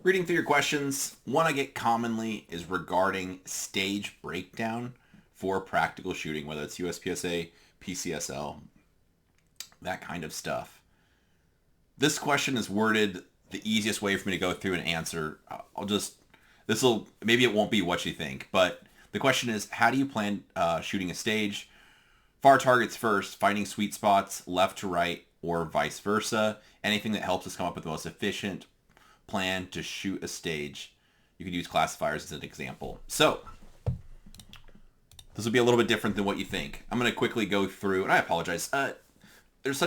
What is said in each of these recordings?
Reading through your questions, one I get commonly is regarding stage breakdown for practical shooting, whether it's USPSA, PCSL, that kind of stuff. This question is worded the easiest way for me to go through and answer. Maybe it won't be what you think, but the question is, how do you plan shooting a stage? Far targets first, finding sweet spots, left to right, or vice versa. Anything that helps us come up with the most efficient plan to shoot a stage. You could use classifiers as an example. So, this will be a little bit different than what you think. I'm going to quickly go through, and I apologize. There's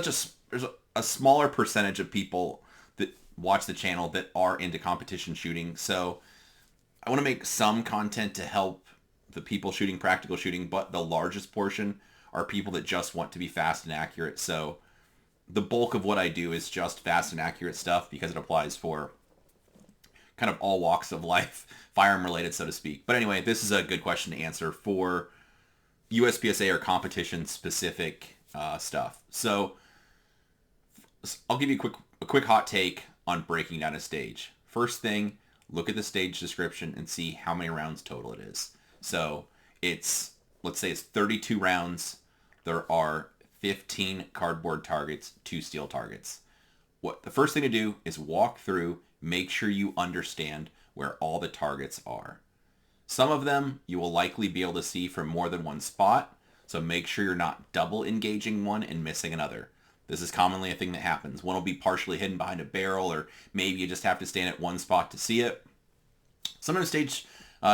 a smaller percentage of people that watch the channel that are into competition shooting. So, I want to make some content to help the people shooting practical shooting, but the largest portion are people that just want to be fast and accurate. So, the bulk of what I do is just fast and accurate stuff because it applies for kind of all walks of life, firearm related, so to speak. But anyway, this is a good question to answer for USPSA or competition specific stuff. So I'll give you a quick hot take on breaking down a stage. First thing, look at the stage description and see how many rounds total it is. So let's say it's 32 rounds. There are 15 cardboard targets, 2 steel targets. What the first thing to do is walk through, make sure you understand where all the targets are. Some of them you will likely be able to see from more than one spot, so make sure you're not double engaging one and missing another. This is commonly a thing that happens. One will be partially hidden behind a barrel, or maybe you just have to stand at one spot to see it. Sometimes stage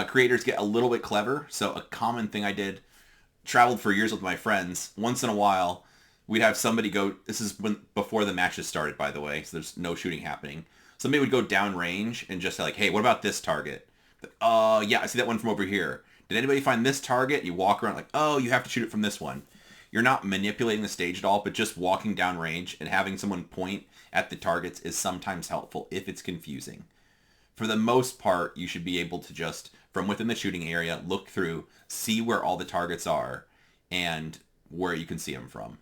creators get a little bit clever, so a common thing I did, traveled for years with my friends, once in a while, we'd have somebody go, this is before the matches started, by the way, so there's no shooting happening. Somebody would go down range and just say like, hey, what about this target? Yeah, I see that one from over here. Did anybody find this target? You walk around like, oh, you have to shoot it from this one. You're not manipulating the stage at all, but just walking down range and having someone point at the targets is sometimes helpful if it's confusing. For the most part, you should be able to just, from within the shooting area, look through, see where all the targets are, and where you can see them from.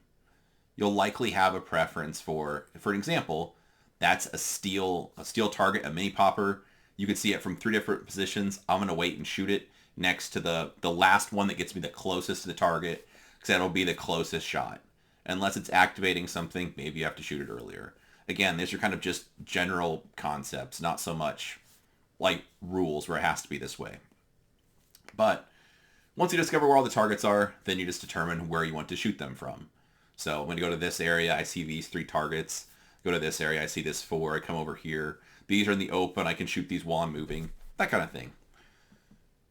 You'll likely have a preference for an example, that's a steel target, a mini popper. You can see it from 3 different positions. I'm going to wait and shoot it next to the last one that gets me the closest to the target, because that'll be the closest shot. Unless it's activating something, maybe you have to shoot it earlier. Again, these are kind of just general concepts, not so much like rules where it has to be this way. But once you discover where all the targets are, then you just determine where you want to shoot them from. So I'm going to go to this area. I see these 3 targets. Go to this area. I see this 4. I come over here. These are in the open. I can shoot these while I'm moving. That kind of thing.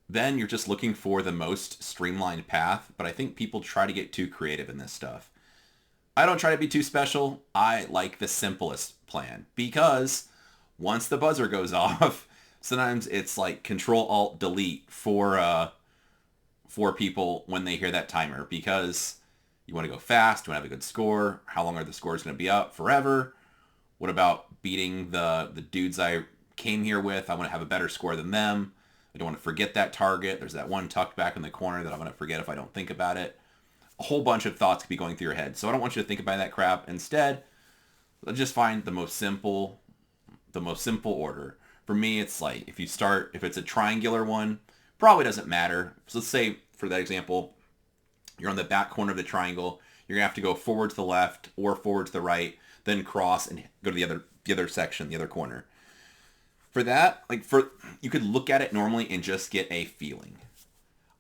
Then you're just looking for the most streamlined path. But I think people try to get too creative in this stuff. I don't try to be too special. I like the simplest plan. Because once the buzzer goes off, sometimes it's like Control-Alt-Delete for people when they hear that timer. Because you want to go fast. You want to have a good score. How long are the scores going to be up? Forever. What about beating the dudes I came here with? I want to have a better score than them. I don't want to forget that target. There's that one tucked back in the corner that I'm going to forget if I don't think about it. A whole bunch of thoughts could be going through your head. So I don't want you to think about that crap. Instead, let's just find the most simple order. For me, it's like if it's a triangular one, probably doesn't matter. So let's say for that example, you're on the back corner of the triangle. You're going to have to go forward to the left or forward to the right, then cross and go to the other section, the other corner. For that, you could look at it normally and just get a feeling.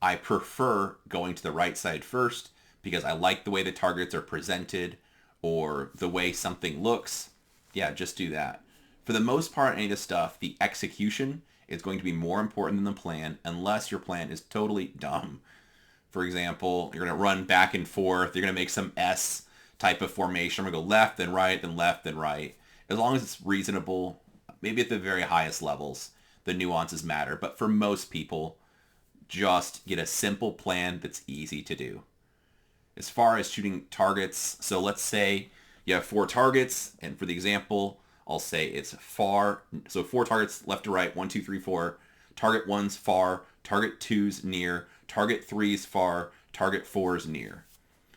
I prefer going to the right side first because I like the way the targets are presented or the way something looks. Yeah, just do that. For the most part, any of this stuff, the execution is going to be more important than the plan unless your plan is totally dumb. For example, you're going to run back and forth. You're going to make some S type of formation. I'm going to go left, then right, then left, then right. As long as it's reasonable, maybe at the very highest levels, the nuances matter. But for most people, just get a simple plan that's easy to do. As far as shooting targets, so let's say you have 4 targets, and for the example, I'll say it's far. So 4 targets left to right, 1, 2, 3, 4. Target 1's far, target 2's near, target 3's far, target 4's near.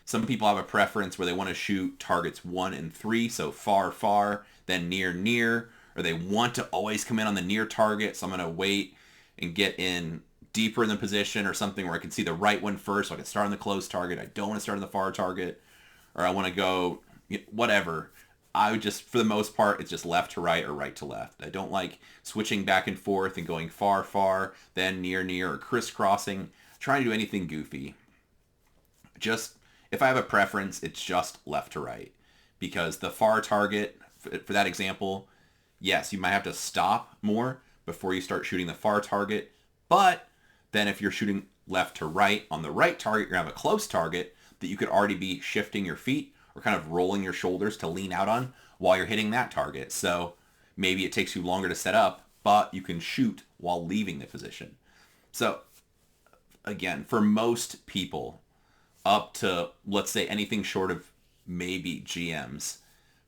Some people have a preference where they want to shoot targets 1 and 3, so far, far, then near, near, or they want to always come in on the near target, so I'm going to wait and get in deeper in the position or something where I can see the right one first, so I can start on the close target. I don't want to start on the far target, or I want to go whatever. I would just, for the most part, it's just left to right or right to left. I don't like switching back and forth and going far, far, then near, near, or crisscrossing, trying to do anything goofy. Just, if I have a preference, it's just left to right. Because the far target, for that example, yes, you might have to stop more before you start shooting the far target. But then if you're shooting left to right on the right target, you're going to have a close target that you could already be shifting your feet or kind of rolling your shoulders to lean out on while you're hitting that target. So maybe it takes you longer to set up, but you can shoot while leaving the position. So again, for most people, up to, let's say, anything short of maybe GMs,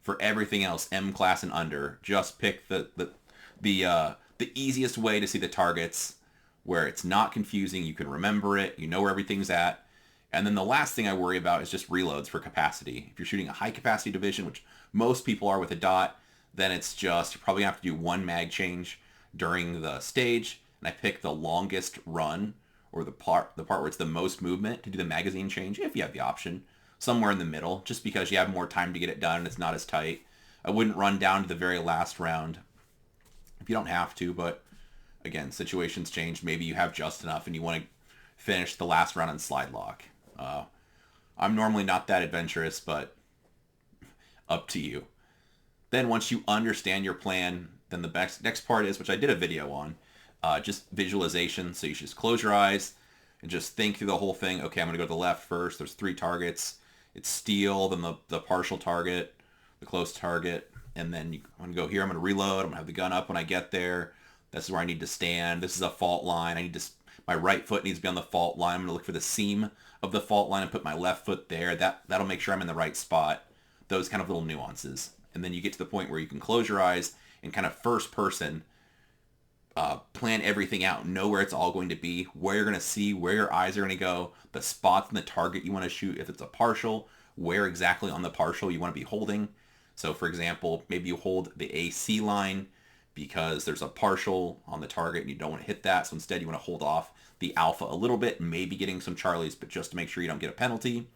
for everything else, M class and under, just pick the easiest way to see the targets where it's not confusing. You can remember it. You know where everything's at. And then the last thing I worry about is just reloads for capacity. If you're shooting a high capacity division, which most people are with a dot, then it's just, you're probably going to have to do one mag change during the stage. And I pick the longest run, or the part where it's the most movement, to do the magazine change if you have the option. Somewhere in the middle, just because you have more time to get it done and it's not as tight. I wouldn't run down to the very last round if you don't have to, but again, situations change. Maybe you have just enough and you want to finish the last round on slide lock. I'm normally not that adventurous, but up to you. Then once you understand your plan, then the next part is, which I did a video on, just visualization. So you should just close your eyes and just think through the whole thing. Okay, I'm going to go to the left first. There's 3 targets. It's steel, then the partial target, the close target, and then I'm going to go here. I'm going to reload. I'm going to have the gun up when I get there. This is where I need to stand. This is a fault line. My right foot needs to be on the fault line. I'm going to look for the seam of the fault line and put my left foot there. That'll make sure I'm in the right spot. Those kind of little nuances. And then you get to the point where you can close your eyes and kind of first person plan everything out. Know where it's all going to be, where you're going to see, where your eyes are going to go, the spots in the target you want to shoot. If it's a partial, where exactly on the partial you want to be holding. So for example, maybe you hold the AC line because there's a partial on the target and you don't want to hit that. So instead you want to hold off the alpha a little bit, maybe getting some Charlies, but just to make sure you don't get a penalty.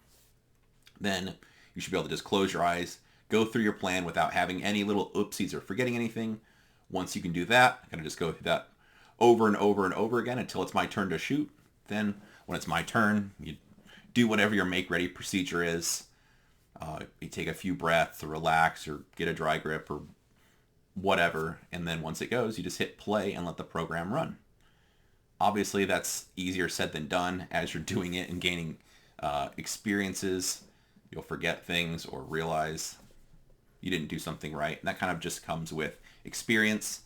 Then you should be able to just close your eyes, go through your plan without having any little oopsies or forgetting anything. Once you can do that, I'm going to just go through that over and over and over again until it's my turn to shoot. Then when it's my turn, you do whatever your make ready procedure is. You take a few breaths or relax or get a dry grip or whatever. And then once it goes, you just hit play and let the program run. Obviously, that's easier said than done. As you're doing it and gaining experiences, you'll forget things or realize you didn't do something right. And that kind of just comes with experience.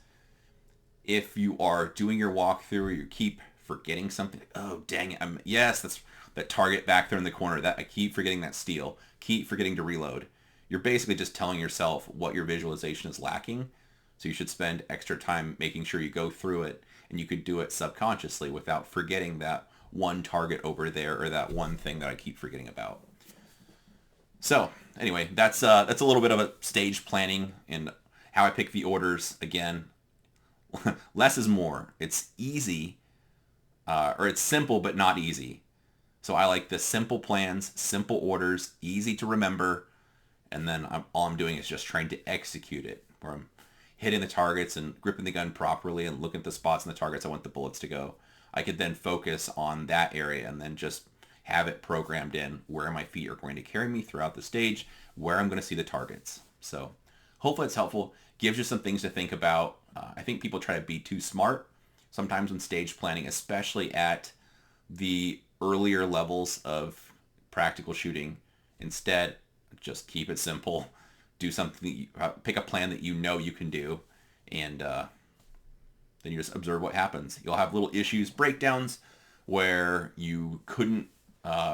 If you are doing your walkthrough, you keep forgetting something. Oh, dang it. Yes, that's that target back there in the corner. That I keep forgetting that steal. Keep forgetting to reload. You're basically just telling yourself what your visualization is lacking. So you should spend extra time making sure you go through it, and you could do it subconsciously without forgetting that one target over there or that one thing that I keep forgetting about. So anyway, that's a little bit of a stage planning and how I pick the orders. Again, less is more. It's easy, or it's simple but not easy. So I like the simple plans, simple orders, easy to remember, and then all I'm doing is just trying to execute it, where I'm hitting the targets and gripping the gun properly and looking at the spots in the targets I want the bullets to go. I could then focus on that area and then just have it programmed in where my feet are going to carry me throughout the stage, where I'm going to see the targets. So hopefully it's helpful. Gives you some things to think about. I think people try to be too smart sometimes when stage planning, especially at the earlier levels of practical shooting. Instead, just keep it simple. Do something, pick a plan that you know you can do, and then you just observe what happens. You'll have little issues, breakdowns, where you couldn't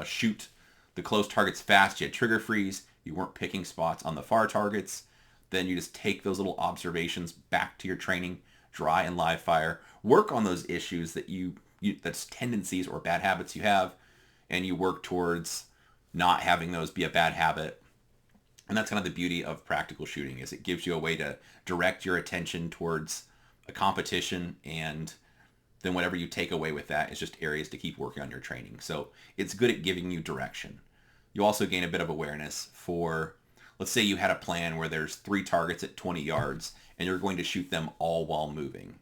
shoot the close targets fast. You had trigger freeze. You weren't picking spots on the far targets. Then you just take those little observations back to your training, dry and live fire. Work on those issues that that's tendencies or bad habits you have, and you work towards not having those be a bad habit. And that's kind of the beauty of practical shooting, is it gives you a way to direct your attention towards a competition, and then whatever you take away with that is just areas to keep working on your training. So it's good at giving you direction. You also gain a bit of awareness for, let's say you had a plan where there's 3 targets at 20 yards and you're going to shoot them all while moving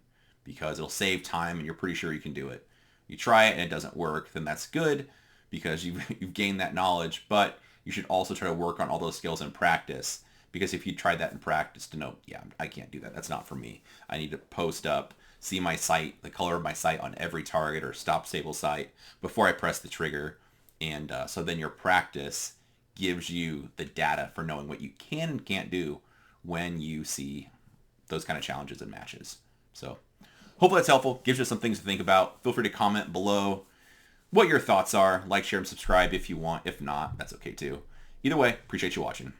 because it'll save time and you're pretty sure you can do it. You try it and it doesn't work, then that's good because you've gained that knowledge, but you should also try to work on all those skills in practice, because if you tried that in practice to know, yeah, I can't do that. That's not for me. I need to post up, see my sight, the color of my sight on every target or stop stable sight before I press the trigger. And so then your practice gives you the data for knowing what you can and can't do when you see those kind of challenges and matches. So hopefully that's helpful. Gives you some things to think about. Feel free to comment below what your thoughts are. Like, share, and subscribe if you want. If not, that's okay too. Either way, appreciate you watching.